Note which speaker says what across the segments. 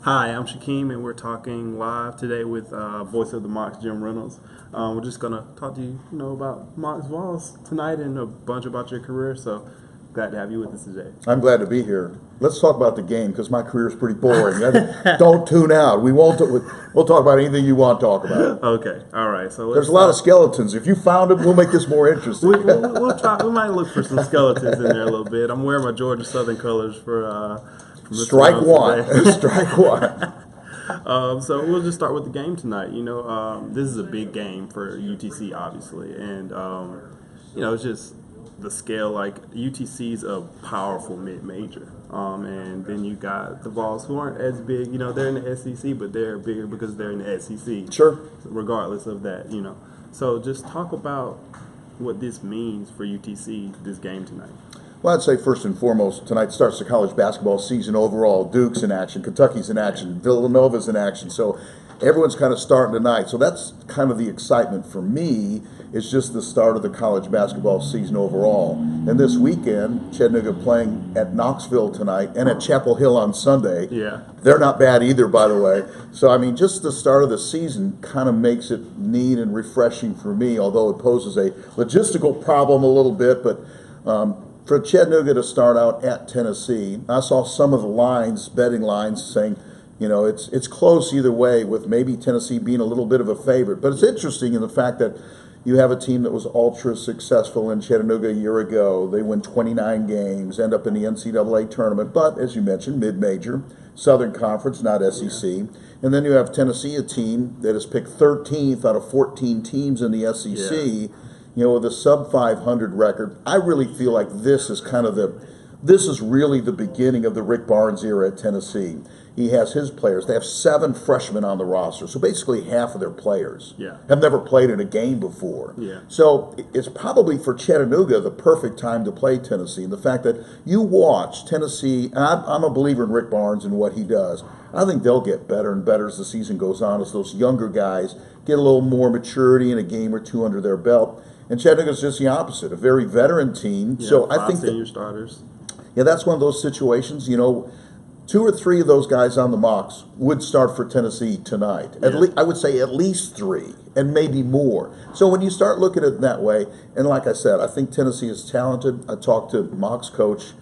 Speaker 1: Hi, I'm Shakeem, and we're talking live today with voice of the Mocs Jim Reynolds. We're just gonna talk to you, about Mocs Vols tonight and a bunch about your career. So glad to have you with us today.
Speaker 2: I'm glad to be here. Let's talk about the game because my career is pretty boring. Don't tune out. We'll talk about anything you want to talk about.
Speaker 1: Okay, all right. So
Speaker 2: There's a lot of skeletons. If you found them, we'll make this more interesting.
Speaker 1: we'll try. We might look for some skeletons in there a little bit. I'm wearing my Georgia Southern colors for
Speaker 2: Strike one. Strike one.
Speaker 1: So we'll just start with the game tonight. This is a big game for UTC, obviously, and it's just the scale. Like UTC's a powerful mid-major, and then you got the Vols who aren't as big. They're in the SEC, but they're bigger because they're in the SEC.
Speaker 2: Sure.
Speaker 1: Regardless of that, So just talk about what this means for UTC this game tonight.
Speaker 2: Well, I'd say first and foremost, tonight starts the college basketball season overall. Duke's in action, Kentucky's in action, Villanova's in action. So everyone's kind of starting tonight. So that's kind of the excitement for me. It's just the start of the college basketball season overall. And this weekend, Chattanooga playing at Knoxville tonight and at Chapel Hill on Sunday.
Speaker 1: Yeah.
Speaker 2: They're not bad either, by the way. So, just the start of the season kind of makes it neat and refreshing for me, although it poses a logistical problem a little bit. But for Chattanooga to start out at Tennessee, I saw some of the lines, betting lines, saying, it's close either way, with maybe Tennessee being a little bit of a favorite. But it's interesting in the fact that you have a team that was ultra successful in Chattanooga a year ago. They win 29 games, end up in the NCAA tournament, but as you mentioned, mid-major, Southern Conference, not SEC. Yeah. And then you have Tennessee, a team that is picked 13th out of 14 teams in the SEC. Yeah. With a sub 500 record. I really feel like this is really the beginning of the Rick Barnes era at Tennessee. He has his players. They have 7 freshmen on the roster, so basically half of their players have never played in a game before.
Speaker 1: Yeah.
Speaker 2: So it's probably for Chattanooga the perfect time to play Tennessee. And the fact that you watch Tennessee, and I'm a believer in Rick Barnes and what he does. I think they'll get better and better as the season goes on, as those younger guys get a little more maturity and a game or two under their belt. And Chattanooga's just the opposite, a very veteran team.
Speaker 1: Yeah,
Speaker 2: so
Speaker 1: 5
Speaker 2: I think
Speaker 1: senior starters.
Speaker 2: Yeah, that's one of those situations. 2 or 3 of those guys on the Mocs would start for Tennessee tonight.
Speaker 1: Yeah.
Speaker 2: I would say at least 3, and maybe more. So when you start looking at it that way, and like I said, I think Tennessee is talented. I talked to Mocs coach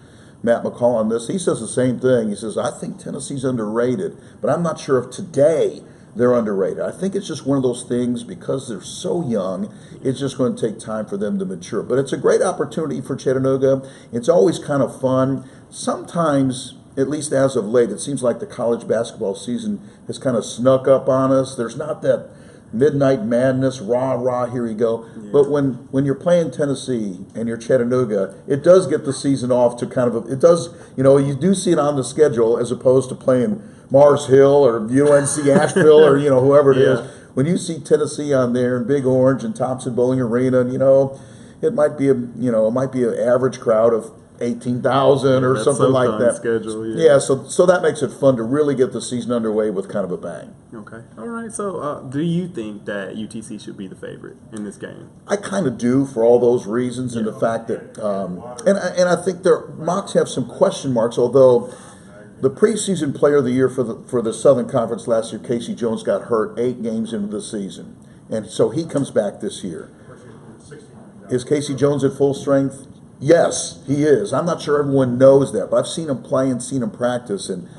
Speaker 2: Matt McCall on this. He says the same thing. He says, I think Tennessee's underrated, but I'm not sure if today they're underrated. I think it's just one of those things, because they're so young, it's just going to take time for them to mature. But it's a great opportunity for Chattanooga. It's always kind of fun. Sometimes, at least as of late, it seems like the college basketball season has kind of snuck up on us. There's not that midnight madness, rah, here you go. Yeah. But when you're playing Tennessee and you're Chattanooga, it does get the season off to kind of, you do see it on the schedule as opposed to playing Mars Hill or UNC Asheville or, whoever it is. When you see Tennessee on there and Big Orange and Thompson Bowling Arena, it might be an average crowd of 18,000 or something like that.
Speaker 1: Schedule,
Speaker 2: so that makes it fun to really get the season underway with kind of a bang.
Speaker 1: Okay. All right. So do you think that UTC should be the favorite in this game?
Speaker 2: I kind of do, for all those reasons, and the fact that and I think their Mocs have some question marks, although the preseason player of the year for the Southern Conference last year, Casey Jones, got hurt 8 games into the season, and so he comes back this year. Is Casey Jones at full strength? Yes, he is. I'm not sure everyone knows that, but I've seen him play and seen him practice, and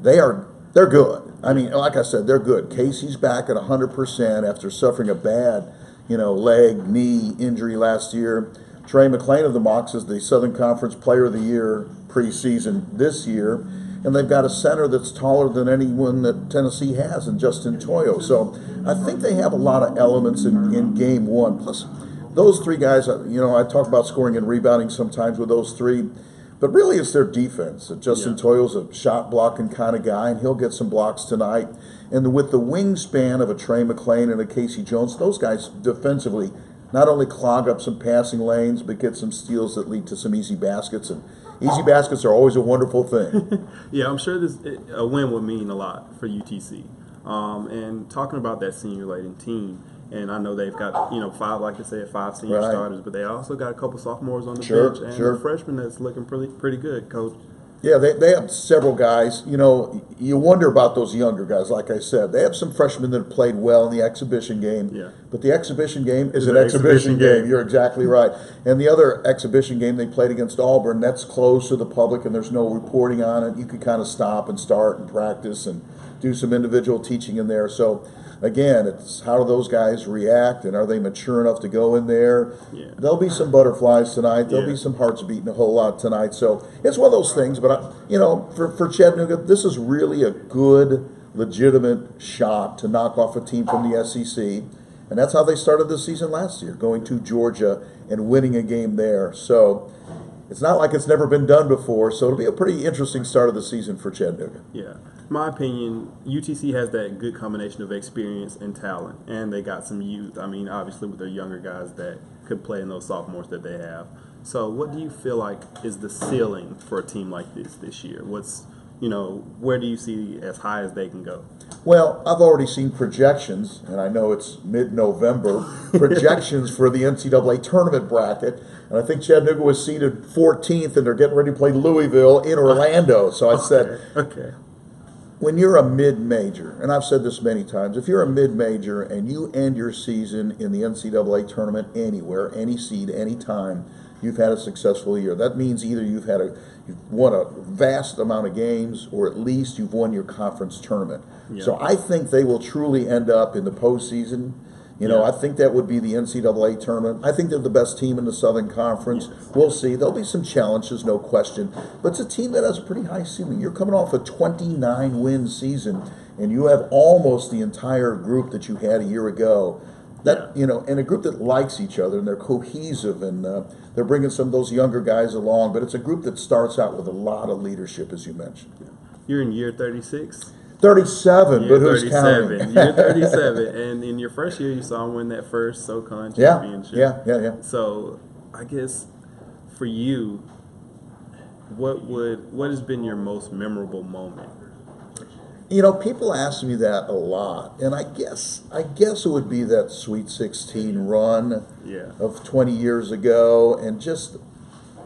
Speaker 2: they're good. Like I said, they're good. Casey's back at 100% after suffering a bad, leg, knee injury last year. Trey McClain of the Mocs is the Southern Conference Player of the Year preseason this year, and they've got a center that's taller than anyone that Tennessee has, in Justin Toyo. So I think they have a lot of elements in game one. Plus, those 3 guys, I talk about scoring and rebounding sometimes with those 3, but really it's their defense. Justin Toyo's a shot blocking kind of guy, and he'll get some blocks tonight. And with the wingspan of a Trey McClain and a Casey Jones, those guys defensively not only clog up some passing lanes, but get some steals that lead to some easy baskets. And easy baskets are always a wonderful thing.
Speaker 1: Yeah, I'm sure a win would mean a lot for UTC. And talking about that senior-laden team, and I know they've got 5, like I said, 5 senior starters, but they also got a couple sophomores on the bench and a freshman that's looking pretty good. Coach
Speaker 2: Yeah, they have several guys. You know, you wonder about those younger guys. Like I said, they have some freshmen that have played well in the exhibition game.
Speaker 1: Yeah.
Speaker 2: But the exhibition game is
Speaker 1: It's
Speaker 2: an
Speaker 1: an
Speaker 2: exhibition
Speaker 1: exhibition
Speaker 2: game.
Speaker 1: game.
Speaker 2: You're exactly right. And the other exhibition game they played against Auburn, that's closed to the public and there's no reporting on it. You could kind of stop and start and practice and do some individual teaching in there. So, again, it's how do those guys react and are they mature enough to go in there?
Speaker 1: Yeah.
Speaker 2: There'll be some butterflies tonight. There'll
Speaker 1: Yeah.
Speaker 2: be some hearts beating a whole lot tonight. So it's one of those things. But, for Chattanooga, this is really a good, legitimate shot to knock off a team from the SEC. And that's how they started the season last year, going to Georgia and winning a game there. So it's not like it's never been done before. So it'll be a pretty interesting start of the season for Chattanooga.
Speaker 1: Yeah. In my opinion, UTC has that good combination of experience and talent, and they got some youth. I mean, obviously with their younger guys that could play in those sophomores that they have. So what do you feel like is the ceiling for a team like this year? Where do you see as high as they can go?
Speaker 2: Well, I've already seen projections, and I know it's mid-November, projections for the NCAA tournament bracket. And I think Chattanooga was seeded 14th, and they're getting ready to play Louisville in Orlando. So I said,
Speaker 1: Okay.
Speaker 2: when you're a mid-major, and I've said this many times, if you're a mid-major and you end your season in the NCAA tournament anywhere, any seed, any time, you've had a successful year. That means either you've won a vast amount of games, or at least you've won your conference tournament.
Speaker 1: Yeah.
Speaker 2: So I think they will truly end up in the postseason. I think that would be the NCAA tournament. I think they're the best team in the Southern Conference.
Speaker 1: Yes.
Speaker 2: We'll see. There'll be some challenges, no question. But it's a team that has a pretty high ceiling. You're coming off a 29-win season, and you have almost the entire group that you had a year ago. And a group that likes each other, and they're cohesive, and they're bringing some of those younger guys along. But it's a group that starts out with a lot of leadership, as you mentioned.
Speaker 1: You're in year 36?
Speaker 2: 37,
Speaker 1: Year
Speaker 2: but who's
Speaker 1: 37.
Speaker 2: counting?
Speaker 1: You're 37. And in your first year, you saw him win that first SoCon championship.
Speaker 2: Yeah.
Speaker 1: So I guess for you, what has been your most memorable moment?
Speaker 2: People ask me that a lot, and I guess it would be that Sweet 16 run of 20 years ago, and just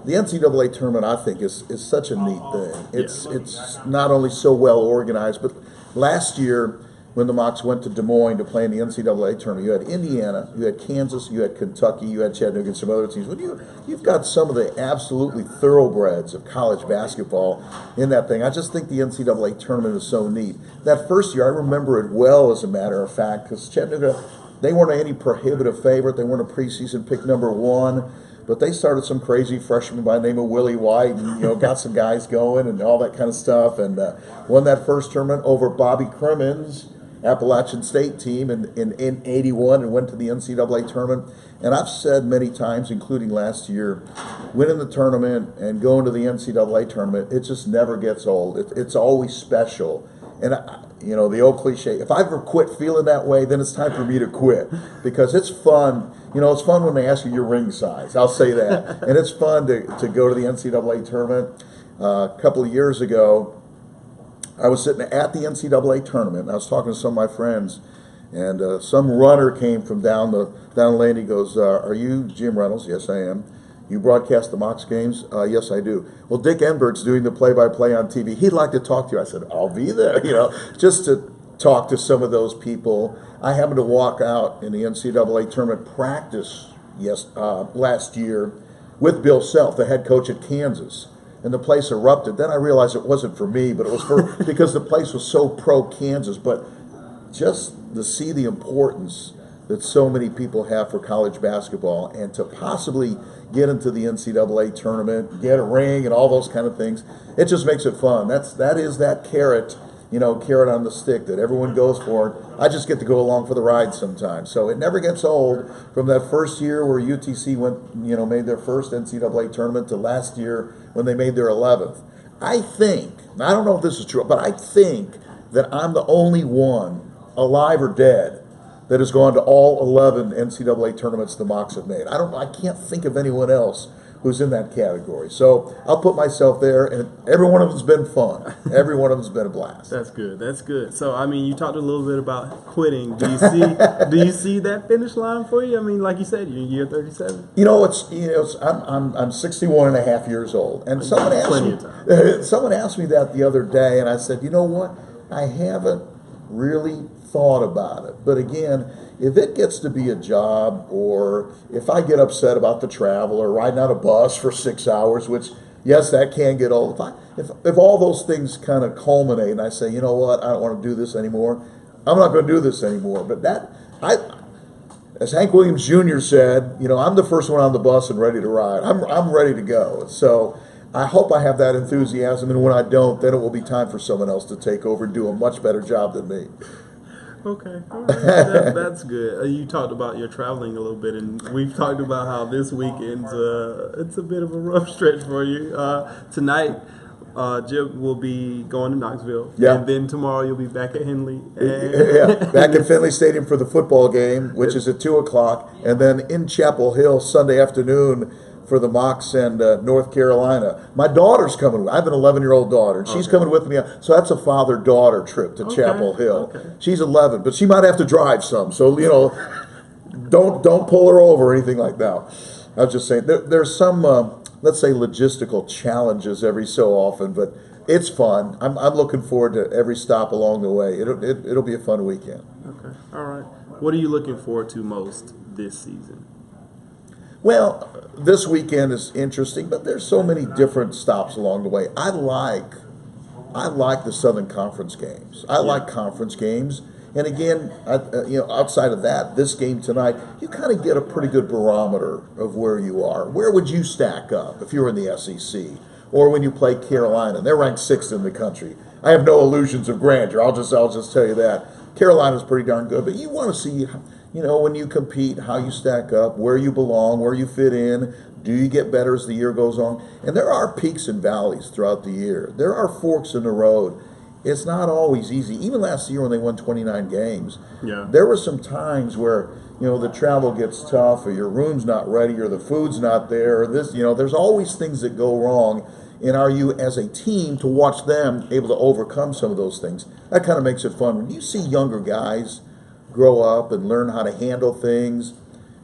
Speaker 2: the NCAA tournament. I think is such a neat thing. It's not only so well organized, but last year when the Mocs went to Des Moines to play in the NCAA tournament, you had Indiana, you had Kansas, you had Kentucky, you had Chattanooga, and some other teams. But you've got some of the absolutely thoroughbreds of college basketball in that thing. I just think the NCAA tournament is so neat. That first year, I remember it well, as a matter of fact, because Chattanooga, they weren't any prohibitive favorite. They weren't a preseason pick number one. But they started some crazy freshman by the name of Willie White, and got some guys going and all that kind of stuff, and won that first tournament over Bobby Crimmins' Appalachian State team in 81, and went to the NCAA tournament. And I've said many times, including last year, winning the tournament and going to the NCAA tournament, it just never gets old. It's always special. And the old cliche, if I ever quit feeling that way, then it's time for me to quit, because it's fun. It's fun when they ask you your ring size. I'll say that. And it's fun to go to the NCAA tournament. A couple of years ago, I was sitting at the NCAA tournament, and I was talking to some of my friends, and some runner came from down the lane. He goes, "Are you Jim Reynolds?" "Yes, I am." "You broadcast the Mocs games?" "Yes, I do." "Well, Dick Enberg's doing the play-by-play on TV. He'd like to talk to you." I said, "I'll be there," just to talk to some of those people. I happened to walk out in the NCAA tournament practice last year with Bill Self, the head coach at Kansas. And the place erupted. Then I realized it wasn't for me, but it was because the place was so pro-Kansas. But just to see the importance that so many people have for college basketball, and to possibly get into the NCAA tournament, get a ring, and all those kind of things, it just makes it fun. That is that carrot, carrot on the stick that everyone goes for. I just get to go along for the ride sometimes. So it never gets old, from that first year where UTC made their first NCAA tournament, to last year when they made their 11th. I don't know if this is true, but I think that I'm the only one, alive or dead, that has gone to all 11 NCAA tournaments the Mocs have made. I can't think of anyone else who's in that category. So I'll put myself there, and every one of them's been fun. Every one of them's been a blast.
Speaker 1: That's good. That's good. So I mean, you talked a little bit about quitting. Do you see that finish line for you? I mean, like you said, you're in year 37.
Speaker 2: I'm 61 and a half years old, and someone asked me that the other day, and I said, you know what? I haven't really thought about it. But again, if it gets to be a job, or if I get upset about the travel or riding on a bus for 6 hours, which, yes, that can get old. If all those things kind of culminate and I say, you know what, I don't want to do this anymore, I'm not going to do this anymore. But as Hank Williams Jr. said, I'm the first one on the bus and ready to ride. I'm ready to go. So I hope I have that enthusiasm, and when I don't, then it will be time for someone else to take over and do a much better job than me.
Speaker 1: Okay, all right. That's good. You talked about your traveling a little bit, and we've talked about how this weekend's it's a bit of a rough stretch for you. Tonight, Jim will be going to Knoxville, and then tomorrow you'll be back at Henley.
Speaker 2: Back at Finley Stadium for the football game, which is at 2:00, and then in Chapel Hill Sunday afternoon for the Mocs and North Carolina. My daughter's coming. I have an 11-year-old daughter, and she's coming with me. So that's a father-daughter trip to Chapel Hill. Okay. She's 11, but she might have to drive some. So don't pull her over or anything like that. I was just saying there's some let's say logistical challenges every so often, but it's fun. I'm looking forward to every stop along the way. It'll be a fun weekend.
Speaker 1: Okay, all right. What are you looking forward to most this season?
Speaker 2: Well, this weekend is interesting, but there's so many different stops along the way. I like the Southern Conference games. I like conference games, and again, outside of that, this game tonight, you kind of get a pretty good barometer of where you are. Where would you stack up if you were in the SEC, or when you play Carolina? They're ranked 6th in the country. I have no illusions of grandeur. I'll just tell you that Carolina's pretty darn good, but you want to see, when you compete, how you stack up, where you belong, where you fit in. Do you get better as the year goes on? And there are peaks and valleys throughout the year. There are forks in the road. It's not always easy. Even last year when they won 29 games, there were some times where, the travel gets tough, or your room's not ready, or the food's not there, or this, there's always things that go wrong. And are you, as a team, to watch them able to overcome some of those things? That kind of makes it fun. When you see younger guys grow up and learn how to handle things,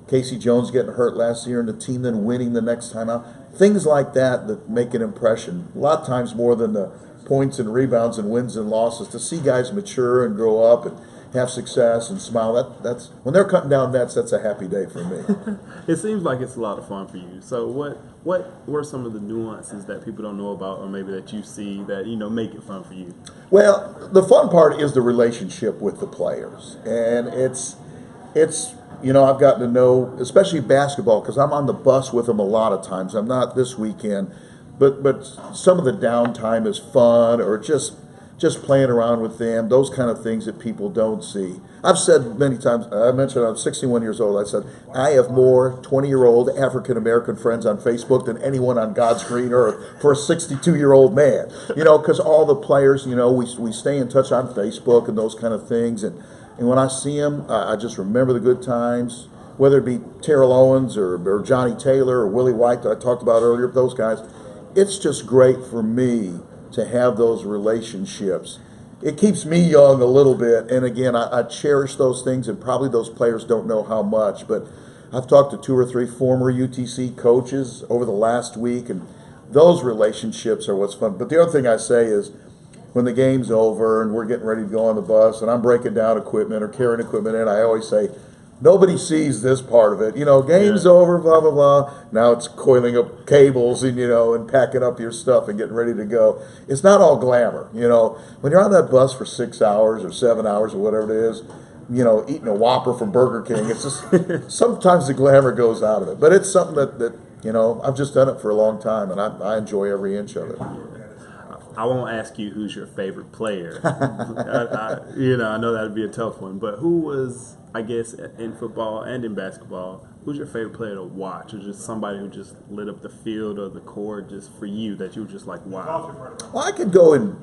Speaker 2: Casey Jones getting hurt last year and the team then winning the next time out, things like that make an impression. A lot of times more than the points and rebounds and wins and losses. To see guys mature and grow up and have success and smile, that's when they're cutting down nets, that's a happy day for me.
Speaker 1: It seems like it's a lot of fun for you. So what were some of the nuances that people don't know about, or maybe that you see that make it fun for you?
Speaker 2: Well, the fun part is the relationship with the players, and it's I've gotten to know, especially basketball, because I'm on the bus with them a lot of times. I'm not this weekend, but some of the downtime is fun, or just playing around with them, those kind of things that people don't see. I've said many times, I mentioned I'm 61 years old, I said, I have more 20-year-old African-American friends on Facebook than anyone on God's green earth for a 62-year-old man. Because all the players, we stay in touch on Facebook and those kind of things. And when I see them, I just remember the good times, whether it be Terrell Owens or Johnny Taylor or Willie White that I talked about earlier, those guys. It's just great for me to have those relationships. It keeps me young a little bit, and again, I cherish those things, and probably those players don't know how much, but I've talked to 2 or 3 former UTC coaches over the last week, and those relationships are what's fun. But the other thing I say is, when the game's over and we're getting ready to go on the bus, and I'm breaking down equipment or carrying equipment in, I always say, nobody sees this part of it. Game's over, blah, blah, blah. Now it's coiling up cables and, and packing up your stuff and getting ready to go. It's not all glamour, When you're on that bus for 6 hours or 7 hours or whatever it is, eating a Whopper from Burger King, it's just, sometimes the glamour goes out of it. But it's something that I've just done it for a long time, and I enjoy every inch of it.
Speaker 1: I won't ask you who's your favorite player. I know that would be a tough one. But who was, I guess, in football and in basketball, who's your favorite player to watch, or just somebody who just lit up the field or the court just for you that you were just like, wow?
Speaker 2: Well, I could go in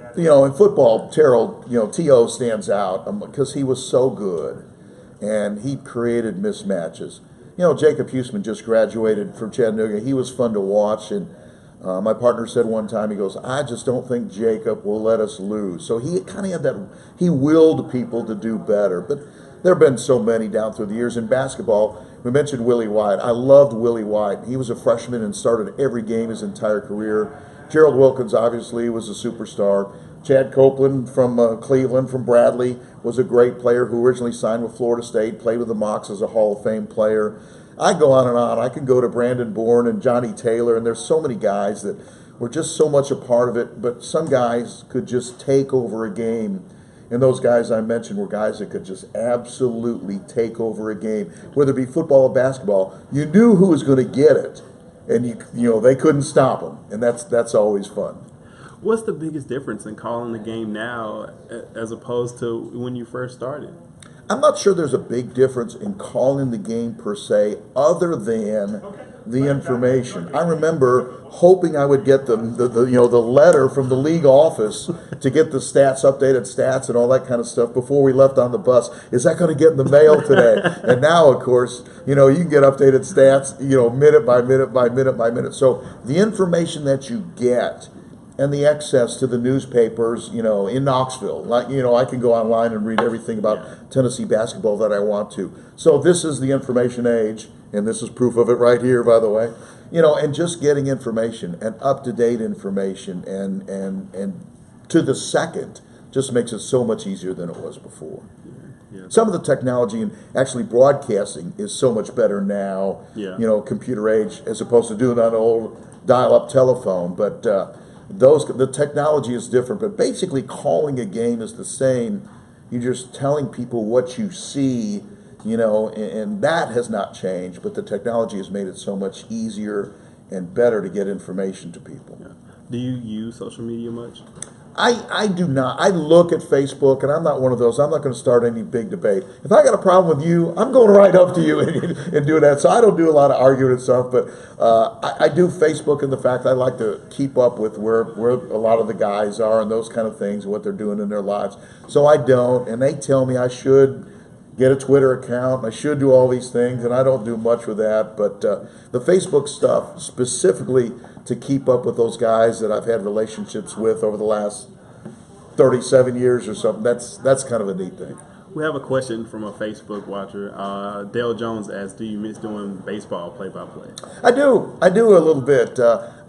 Speaker 2: football, Terrell, T.O. stands out because he was so good, and he created mismatches. Jacob Huseman just graduated from Chattanooga. He was fun to watch, and my partner said one time, he goes, I just don't think Jacob will let us lose. So he kind of had that, he willed people to do better. But there have been so many down through the years. In basketball, we mentioned Willie White. I loved Willie White. He was a freshman and started every game his entire career. Gerald Wilkins, obviously, was a superstar. Chad Copeland from Cleveland, from Bradley, was a great player who originally signed with Florida State, played with the Mocs as a Hall of Fame player. I go on and on. I can go to Brandon Bourne and Johnny Taylor, and there's so many guys that were just so much a part of it, but some guys could just take over a game. And those guys I mentioned were guys that could just absolutely take over a game, whether it be football or basketball. You knew who was going to get it, and they couldn't stop them, and that's always fun.
Speaker 1: What's the biggest difference in calling the game now as opposed to when you first started?
Speaker 2: I'm not sure there's a big difference in calling the game per se, other than the information. I remember hoping I would get the letter from the league office to get the updated stats and all that kind of stuff before we left on the bus. Is that going to get in the mail today? And now, of course, you can get updated stats, minute by minute by minute by minute. So the information that you get and the access to the newspapers, in Knoxville. I can go online and read everything about Tennessee basketball that I want to. So this is the information age, and this is proof of it right here, by the way. And just getting information and up-to-date information and to the second just makes it so much easier than it was before. Yeah. Some of the technology and actually broadcasting is so much better now, computer age, as opposed to doing on an old dial-up telephone. But the technology is different, but basically calling a game is the same. You're just telling people what you see, and that has not changed, but the technology has made it so much easier and better to get information to people.
Speaker 1: Yeah. Do you use social media much?
Speaker 2: I do not. I look at Facebook, and I'm not one of those. I'm not going to start any big debate. If I got a problem with you, I'm going right up to you and do that. So I don't do a lot of arguing and stuff, but I do Facebook in the fact I like to keep up with where a lot of the guys are and those kind of things and what they're doing in their lives. So I don't, and they tell me I should get a Twitter account, and I should do all these things, and I don't do much with that. But the Facebook stuff, specifically to keep up with those guys that I've had relationships with over the last 37 years or something, that's kind of a neat thing.
Speaker 1: We have a question from a Facebook watcher. Dale Jones asks, do you miss doing baseball play-by-play?
Speaker 2: I do a little bit.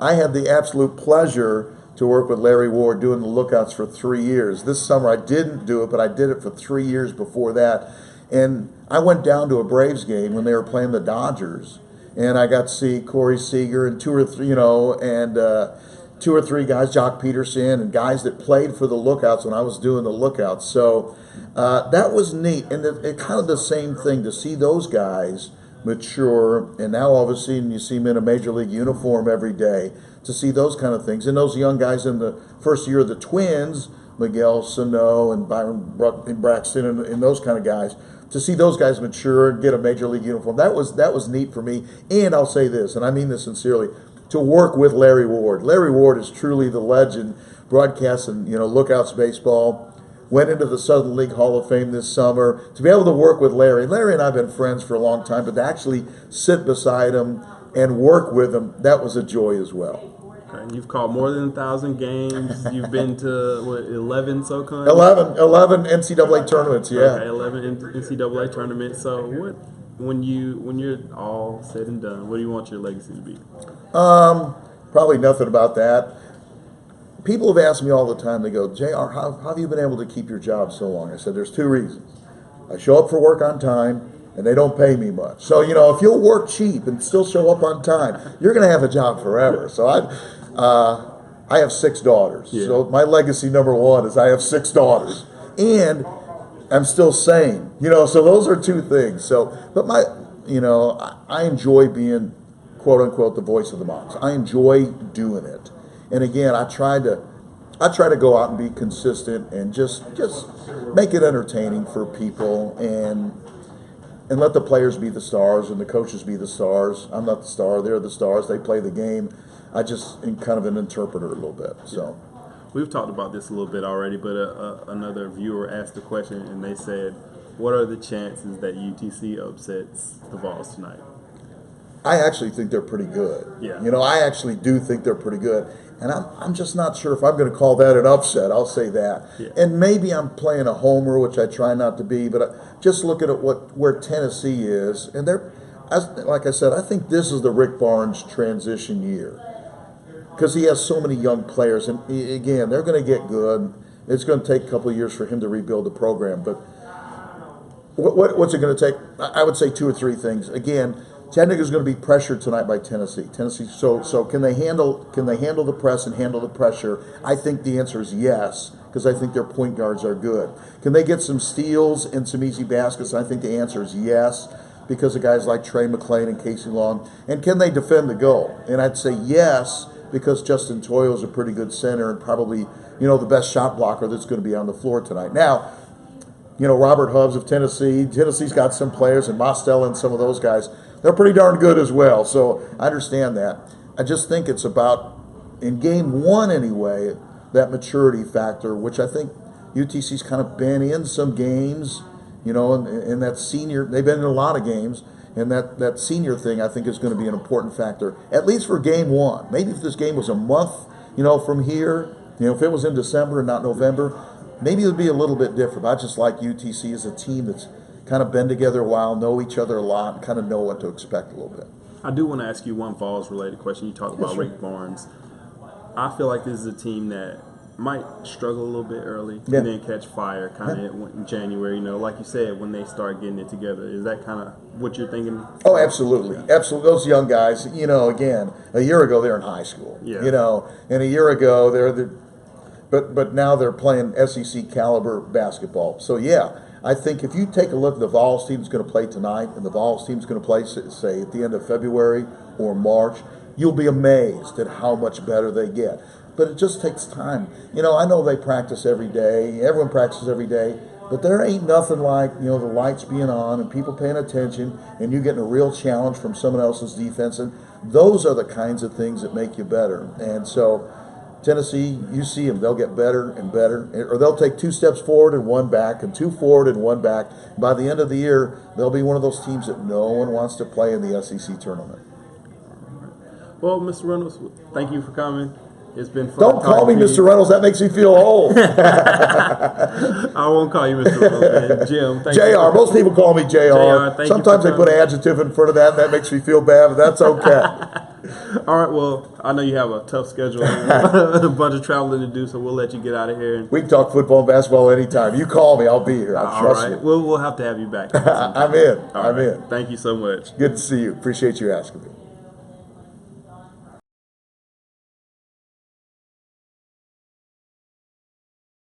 Speaker 2: I had the absolute pleasure to work with Larry Ward doing the lookouts for 3 years. This summer I didn't do it, but I did it for 3 years before that. And I went down to a Braves game when they were playing the Dodgers, and I got to see Corey Seager and two or three guys, Jock Peterson, and guys that played for the lookouts when I was doing the lookouts. So that was neat, and it kind of the same thing to see those guys mature, and now all of a sudden you see them in a major league uniform every day. To see those kind of things, and those young guys in the first year of the Twins, Miguel Sano and Byron Braxton and those kind of guys, to see those guys mature and get a major league uniform, that was neat for me. And I'll say this, and I mean this sincerely, to work with Larry Ward. Larry Ward is truly the legend broadcasting, lookouts baseball. Went into the Southern League Hall of Fame this summer. To be able to work with Larry and I have been friends for a long time, but to actually sit beside him and work with him, that was a joy as well.
Speaker 1: Okay. You've called more than 1,000 games. You've been to 11 SoCon?
Speaker 2: 11 NCAA tournaments, yeah.
Speaker 1: Okay, 11 NCAA tournaments. So when you're all said and done, what do you want your legacy to be?
Speaker 2: Probably nothing about that. People have asked me all the time, they go, JR, how have you been able to keep your job so long? I said, there's 2 reasons. I show up for work on time, and they don't pay me much. So, if you'll work cheap and still show up on time, you're going to have a job forever. So I have 6 daughters. Yeah. So my legacy number 1 is I have 6 daughters. And I'm still sane. So those are 2 things. So, but I enjoy being, quote unquote, the voice of the Mocs. I enjoy doing it. And again, I try to go out and be consistent and just make it entertaining for people and let the players be the stars and the coaches be the stars. I'm not the star; they're the stars. They play the game. I just am kind of an interpreter a little bit. So
Speaker 1: we've talked about this a little bit already, but another viewer asked a question and they said, "What are the chances that UTC upsets the Vols tonight?"
Speaker 2: I actually think they're pretty good.
Speaker 1: Yeah.
Speaker 2: I actually do think they're pretty good. And I'm just not sure if I'm going to call that an upset. I'll say that.
Speaker 1: Yeah.
Speaker 2: And maybe I'm playing a homer, which I try not to be, but just look at where Tennessee is. And like I said, I think this is the Rick Barnes transition year. Because he has so many young players. And again, they're going to get good. It's going to take a couple of years for him to rebuild the program. But what's it going to take? I would say 2 or 3 things. Again, Chattanooga is going to be pressured tonight by Tennessee. So can they handle the press and handle the pressure? I think the answer is yes, because I think their point guards are good. Can they get some steals and some easy baskets? I think the answer is yes, because of guys like Trey McClain and Casey Long. And can they defend the goal? And I'd say yes, because Justin Toyo is a pretty good center and probably the best shot blocker that's going to be on the floor tonight. Now, Robert Hubbs of Tennessee. Tennessee's got some players, and Mostel and some of those guys. They're pretty darn good as well, so I understand that. I just think it's about, in game 1 anyway, that maturity factor, which I think UTC's kind of been in some games, and that senior, they've been in a lot of games, and that senior thing I think is going to be an important factor, at least for game 1. Maybe if this game was a month, from here, if it was in December and not November, maybe it would be a little bit different. I just like UTC as a team that's kind of been together a while, know each other a lot, and kind of know what to expect a little bit.
Speaker 1: I do want to ask you one Vols-related question. You talked about Rick Barnes. I feel like this is a team that might struggle a little bit early and then catch fire kind of in January. Like you said, when they start getting it together. Is that kind of what you're thinking?
Speaker 2: Oh, absolutely. Absolutely. Those young guys, again, a year ago they're in high school.
Speaker 1: Yeah.
Speaker 2: And a year ago but now they're playing SEC caliber basketball. So, yeah. I think if you take a look at the Vols team's going to play tonight and the Vols team's going to play, say, at the end of February or March, you'll be amazed at how much better they get. But it just takes time. I know they practice every day. Everyone practices every day. But there ain't nothing like, the lights being on and people paying attention and you getting a real challenge from someone else's defense. And those are the kinds of things that make you better. And so Tennessee, you see them, they'll get better and better, or they'll take 2 steps forward and 1 back, and 2 forward and 1 back. By the end of the year, they'll be one of those teams that no one wants to play in the SEC tournament.
Speaker 1: Well, Mr. Reynolds, thank you for coming. It's been fun.
Speaker 2: Don't call me Mr. Reynolds. That makes me feel old.
Speaker 1: I won't call you Mr. Reynolds, man. Jim, thank you.
Speaker 2: JR. Most people call me JR.
Speaker 1: Thank
Speaker 2: Sometimes
Speaker 1: you
Speaker 2: they put an adjective in front of that, and that makes me feel bad, but that's okay.
Speaker 1: All right, well, I know you have a tough schedule, a bunch of traveling to do, so we'll let you get out of here.
Speaker 2: We can talk football and basketball anytime. You call me, I'll be here. I trust you.
Speaker 1: We'll have to have you back.
Speaker 2: I'm in. I'm in.
Speaker 1: Thank you so much.
Speaker 2: Good to see you. Appreciate you asking me.